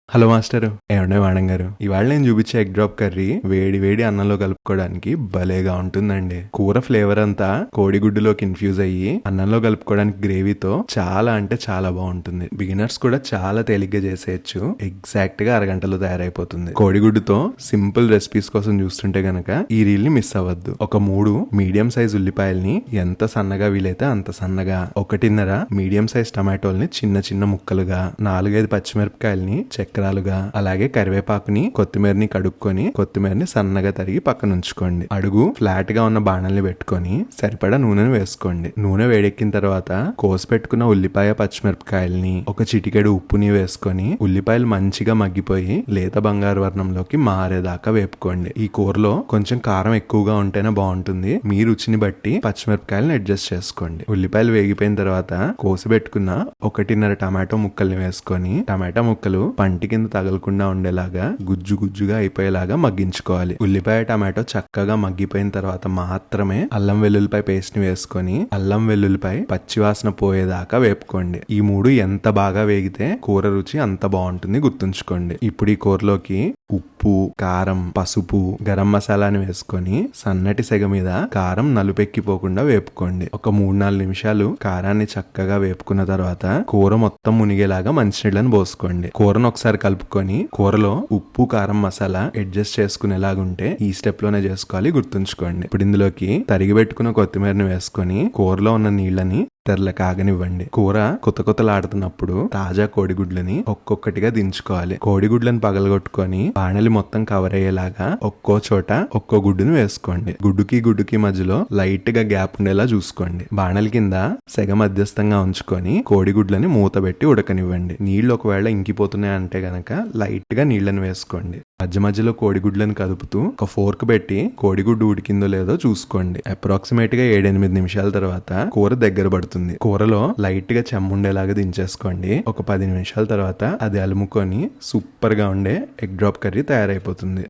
Hello master, ఏమండే madam గారు, ఇవాళ నేను చూపించే ఎగ్ డ్రాప్ కర్రీ వేడి వేడి అన్నంలో కలుపుకోవడానికి భలేగా ఉంటుందండి. కూర ఫ్లేవర్ అంతా కోడిగుడ్డులోకి ఇన్ఫ్యూజ్ అయ్యి అన్నంలో కలుపుకోవడానికి గ్రేవీతో చాలా అంటే చాలా బాగుంటుంది. బిగినర్స్ కూడా చాలా తేలిగ్గా చేసేయచ్చు. ఎగ్జాక్ట్ గా అరగంటలో తయారైపోతుంది. కోడిగుడ్డుతో సింపుల్ రెసిపీస్ కోసం చూస్తుంటే గనక ఈ రీల్ ని మిస్ అవ్వద్దు. ఒక 3 మీడియం సైజ్ ఉల్లిపాయల్ని ఎంత సన్నగా వీలైతే అంత సన్నగా, 1.5 మీడియం సైజ్ టమాటోల్ని చిన్న చిన్న ముక్కలుగా, 4-5 పచ్చిమిరపకాయల్ని చక్రాలుగా, అలాగే కరివేపాకుని కొత్తిమీరని కడుక్కొని కొత్తిమీరని సన్నగా తరిగి పక్కన ఉంచుకోండి. అడుగు ఫ్లాట్ గా ఉన్న బాణల్ని పెట్టుకొని సరిపడా నూనెను వేసుకోండి. నూనె వేడెక్కిన తర్వాత కోసి పెట్టుకున్న ఉల్లిపాయ పచ్చిమిరపకాయల్ని, ఒక చిటికెడు ఉప్పుని వేసుకొని ఉల్లిపాయలు మంచిగా మగ్గిపోయి లేత బంగారు వర్ణంలోకి మారేదాకా వేపుకోండి. ఈ కూరలో కొంచెం కారం ఎక్కువగా ఉంటేనే బాగుంటుంది. మీ రుచిని బట్టి పచ్చిమిరపకాయలను అడ్జస్ట్ చేసుకోండి. ఉల్లిపాయలు వేగిపోయిన తర్వాత కోసి పెట్టుకున్న 1.5 టమాటో ముక్కల్ని వేసుకొని టమాటా ముక్కలు పంటి కింద తగలకుండా ఉండేలాగా గుజ్జు గుజ్జుగా అయిపోయేలాగా మగ్గించుకోవాలి. ఉల్లిపాయ టమాటో చక్కగా మగ్గిపోయిన తర్వాత మాత్రమే అల్లం వెల్లుల్లిపాయ పేస్ట్ ని వేసుకొని అల్లం వెల్లుల్లిపాయ పచ్చివాసన పోయేదాకా వేపుకోండి. ఈ 3 ఎంత బాగా వేగితే కూర రుచి అంత బాగుంటుంది, గుర్తుంచుకోండి. ఇప్పుడు ఈ కూరలోకి ఉప్పు, కారం, పసుపు, గరం మసాలాని వేసుకొని సన్నటి సెగ మీద కారం నలుపెక్కిపోకుండా వేపుకోండి. ఒక 3-4 నిమిషాలు కారాన్ని చక్కగా వేపుకున్న తర్వాత కూర మొత్తం మునిగేలాగా మంచినీళ్ళని పోసుకోండి. కూరను ఒకసారి కలుపుకొని కూరలో ఉప్పు, కారం, మసాలా అడ్జస్ట్ చేసుకునేలాగుంటే ఈ స్టెప్ లోనే చేసుకోవాలి, గుర్తుంచుకోండి. ఇప్పుడు ఇందులోకి తరిగి పెట్టుకున్న కొత్తిమీరని వేసుకొని కూరలో ఉన్న నీళ్ళని తెరల కాగనివ్వండి. కూర కొత్తలాడుతున్నప్పుడు తాజా కోడిగుడ్లని ఒక్కొక్కటిగా దించుకోవాలి. కోడిగుడ్లను పగలగొట్టుకొని బాణలి మొత్తం కవర్ అయ్యేలాగా ఒక్కో చోట ఒక్కో గుడ్డును వేసుకోండి. గుడ్డుకి మధ్యలో లైట్ గా గ్యాప్ ఉండేలా చూసుకోండి. బాణలి కింద సెగ మధ్యస్థంగా ఉంచుకొని కోడిగుడ్లని మూత పెట్టి ఉడకనివ్వండి. నీళ్లు ఒకవేళ ఇంకిపోతున్నాయి అంటే గనక లైట్ గా నీళ్లను వేసుకోండి. మధ్యలో కోడిగుడ్లను కదుపుతూ ఒక ఫోర్క్ పెట్టి కోడిగుడ్డు ఉడికిందో లేదో చూసుకోండి. అప్రాక్సిమేట్ గా 7-8 నిమిషాల తర్వాత కూర దగ్గర పడుతుంది. కూరలో లైట్ గా చెమ్ముండేలాగా దించేసుకోండి. ఒక 10 నిమిషాల తర్వాత అది అలుముకొని సూపర్ గా ఉండే ఎగ్ డ్రాప్ కర్రీ తయారైపోతుంది.